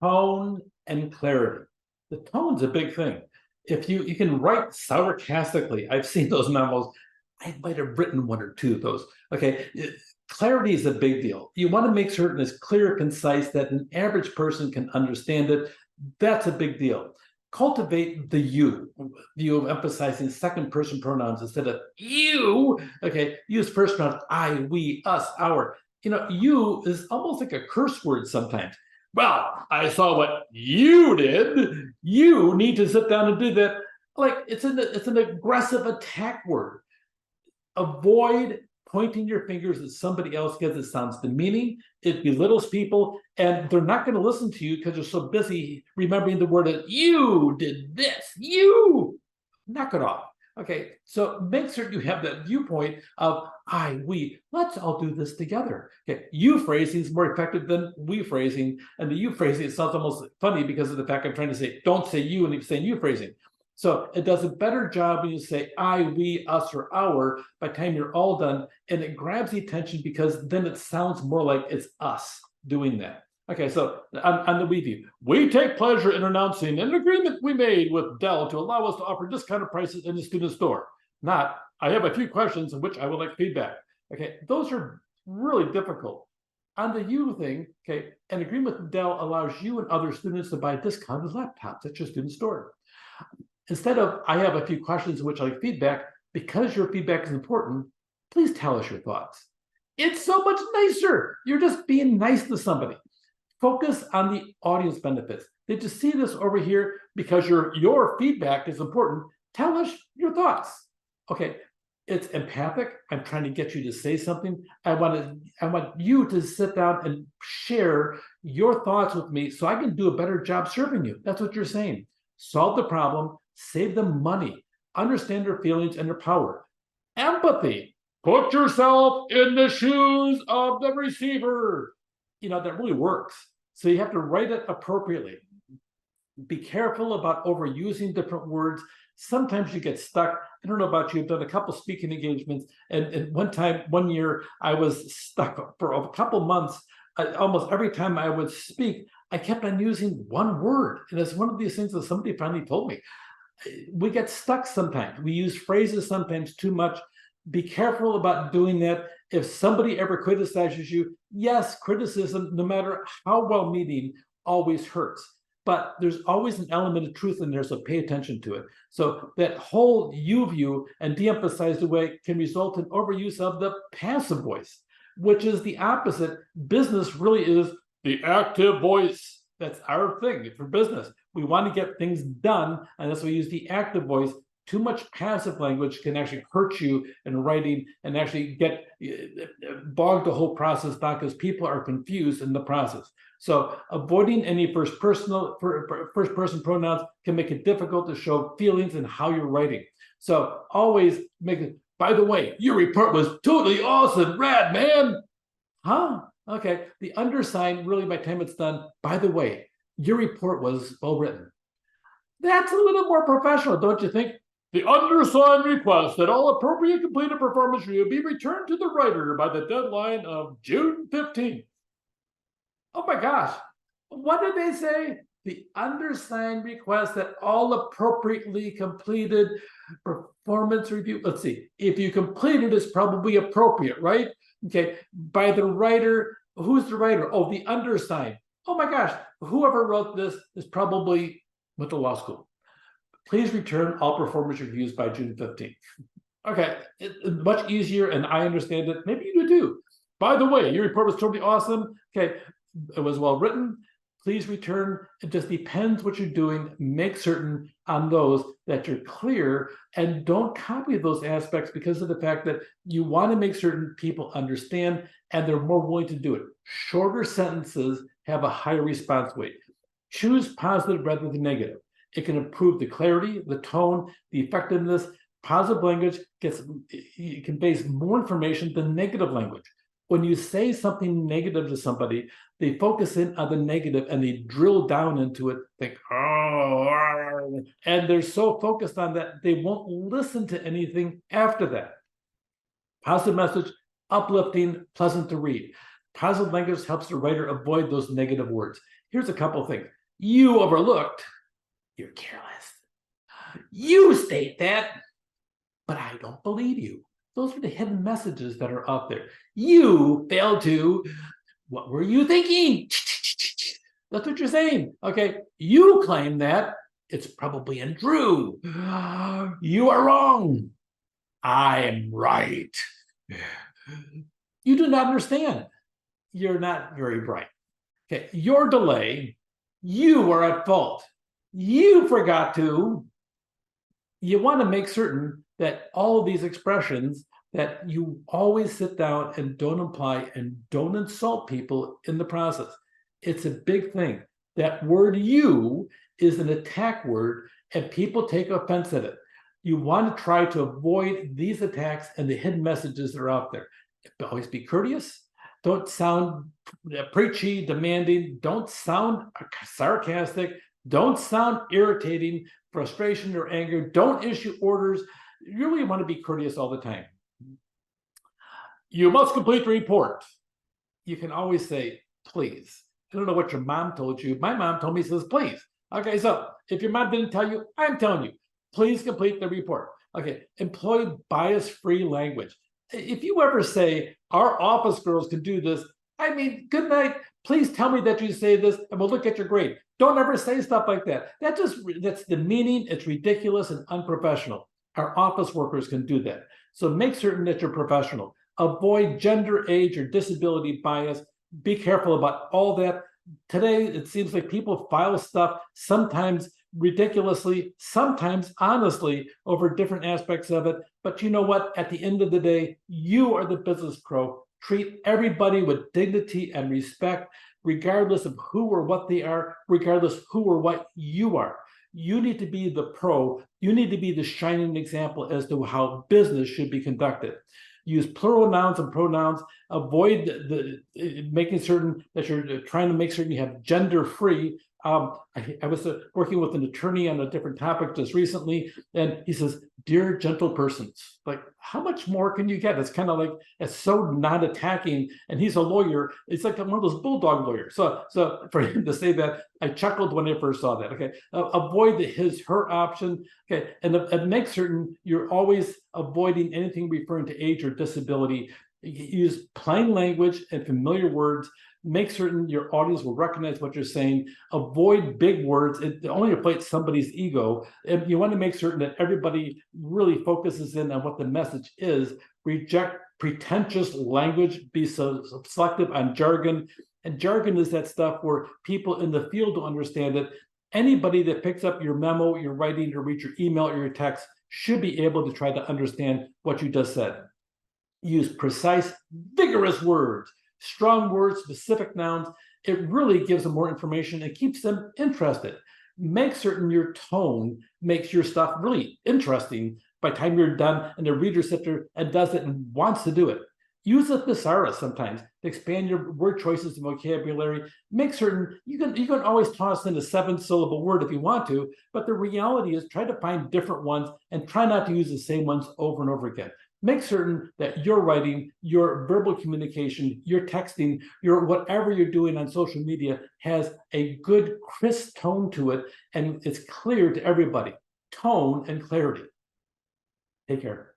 tone and clarity. The tone's a big thing. If you can write sarcastically, I've seen those memos. I might have written one or two of those. Okay, clarity is a big deal. You want to make certain it's clear, concise, that an average person can understand it. That's a big deal. Cultivate the you of emphasizing second person pronouns instead of you. Okay, use first pronouns I, we, us, our. You is almost like a curse word sometimes. Well, I saw what you did. You need to sit down and do that. Like it's an aggressive attack word. Avoid pointing your fingers at somebody else because it sounds demeaning, it belittles people, and they're not going to listen to you because they're so busy remembering the word that you did this, you knock it off. Okay, so make certain you have that viewpoint of I, we, let's all do this together. Okay, you phrasing is more effective than we phrasing, and the you phrasing, it sounds almost funny because of the fact I'm trying to say, don't say you, and you're saying you phrasing. So it does a better job when you say I, we, us, or our by the time you're all done, and it grabs the attention because then it sounds more like it's us doing that. Okay, so on the we view, we take pleasure in announcing an agreement we made with Dell to allow us to offer discounted prices in the student store. Not, I have a few questions in which I would like feedback. Okay, those are really difficult. On the you thing, okay, an agreement with Dell allows you and other students to buy discounted laptops at your student store. Instead of, I have a few questions in which I like feedback, because your feedback is important, please tell us your thoughts. It's so much nicer. You're just being nice to somebody. Focus on the audience benefits. Did you see this over here? Because your feedback is important. Tell us your thoughts. Okay, it's empathic. I'm trying to get you to say something. I want you to sit down and share your thoughts with me so I can do a better job serving you. That's what you're saying. Solve the problem, save them money, understand their feelings and their power. Empathy. Put yourself in the shoes of the receiver. That really works. So you have to write it appropriately. Be careful about overusing different words. Sometimes you get stuck. I don't know about you, I've done a couple speaking engagements, and one year, I was stuck for a couple months. Almost every time I would speak, I kept on using one word. And it's one of these things that somebody finally told me. We get stuck sometimes. We use phrases sometimes too much. Be careful about doing that. If somebody ever criticizes you, yes, criticism, no matter how well-meaning, always hurts. But there's always an element of truth in there, so pay attention to it. So that whole you view and de-emphasize the way can result in overuse of the passive voice, which is the opposite. Business really is the active voice. That's our thing for business. We want to get things done, and that's why we use the active voice. Too much passive language can actually hurt you in writing and actually get bog the whole process down because people are confused in the process. So avoiding any first person pronouns can make it difficult to show feelings and how you're writing. So always make it, by the way, your report was totally awesome, rad, man. Huh? Okay. The undersign, really, by the time it's done, by the way, your report was well written. That's a little more professional, don't you think? The undersigned requests that all appropriate completed performance review be returned to the writer by the deadline of June 15th. Oh my gosh. What did they say? The undersigned request that all appropriately completed performance review. Let's see. If you completed, it's probably appropriate, right? Okay. By the writer. Who's the writer? Oh, the undersigned. Oh my gosh. Whoever wrote this is probably went to law school. Please return all performance reviews by June 15th. Okay, it's much easier, and I understand it. Maybe you do too. By the way, your report was totally awesome. Okay, it was well written. Please return. It just depends what you're doing. Make certain on those that you're clear, and don't copy those aspects because of the fact that you want to make certain people understand and they're more willing to do it. Shorter sentences have a higher response weight. Choose positive rather than negative. It can improve the clarity, the tone, the effectiveness. Positive language conveys more information than negative language. When you say something negative to somebody, they focus in on the negative and they drill down into it, think, oh, and they're so focused on that, they won't listen to anything after that. Positive message, uplifting, pleasant to read. Positive language helps the writer avoid those negative words. Here's a couple of things. You overlooked, you're careless. You state that, but I don't believe you. Those are the hidden messages that are out there. You failed to, what were you thinking? That's what you're saying. Okay. You claim that it's probably untrue. You are wrong. I am right. You do not understand. You're not very bright. Okay. Your delay, you are at fault. You forgot to. You want to make certain that all of these expressions that you always sit down and don't imply and don't insult people in the process. It's a big thing. That word you is an attack word and people take offense at it. You want to try to avoid these attacks and the hidden messages that are out there. Always be courteous. Don't sound preachy, demanding. Don't sound sarcastic. Don't sound irritating, frustration, or anger. Don't issue orders. You really want to be courteous all the time. You must complete the report. You can always say, please. I don't know what your mom told you. My mom told me, says, please. Okay, so if your mom didn't tell you, I'm telling you, please complete the report. Okay, employ bias-free language. If you ever say, our office girls can do this, I mean, good night. Please tell me that you say this and we'll look at your grade. Don't ever say stuff like that. That's demeaning, it's ridiculous and unprofessional. Our office workers can do that. So make certain that you're professional. Avoid gender, age, or disability bias. Be careful about all that. Today, it seems like people file stuff, sometimes ridiculously, sometimes honestly, over different aspects of it. But you know what? At the end of the day, you are the business pro. Treat everybody with dignity and respect, regardless of who or what they are, regardless who or what you are. You need to be the pro. You need to be the shining example as to how business should be conducted. Use plural nouns and pronouns. Avoid making certain that you're trying to make certain you have gender-free. I was working with an attorney on a different topic just recently, and he says, dear gentle persons, like, how much more can you get? It's kind of like, it's so not attacking, and he's a lawyer. It's like one of those bulldog lawyers. So for him to say that, I chuckled when I first saw that. Okay, avoid the his, her option. Okay, and make certain you're always avoiding anything referring to age or disability. Use plain language and familiar words. Make certain your audience will recognize what you're saying. Avoid big words. It only inflates somebody's ego. And you want to make certain that everybody really focuses in on what the message is. Reject pretentious language. Be so selective on jargon. And jargon is that stuff where people in the field don't understand it. Anybody that picks up your memo, your writing, or read your email or your text should be able to try to understand what you just said. Use precise, vigorous words, strong words, specific nouns. It really gives them more information and keeps them interested. Make certain your tone makes your stuff really interesting by the time you're done and the reader sits there and does it and wants to do it. Use a thesaurus sometimes to expand your word choices and vocabulary. Make certain you can always toss in a 7-syllable word if you want to, but the reality is try to find different ones and try not to use the same ones over and over again. Make certain that your writing, your verbal communication, your texting, your whatever you're doing on social media has a good, crisp tone to it, and it's clear to everybody. Tone and clarity. Take care.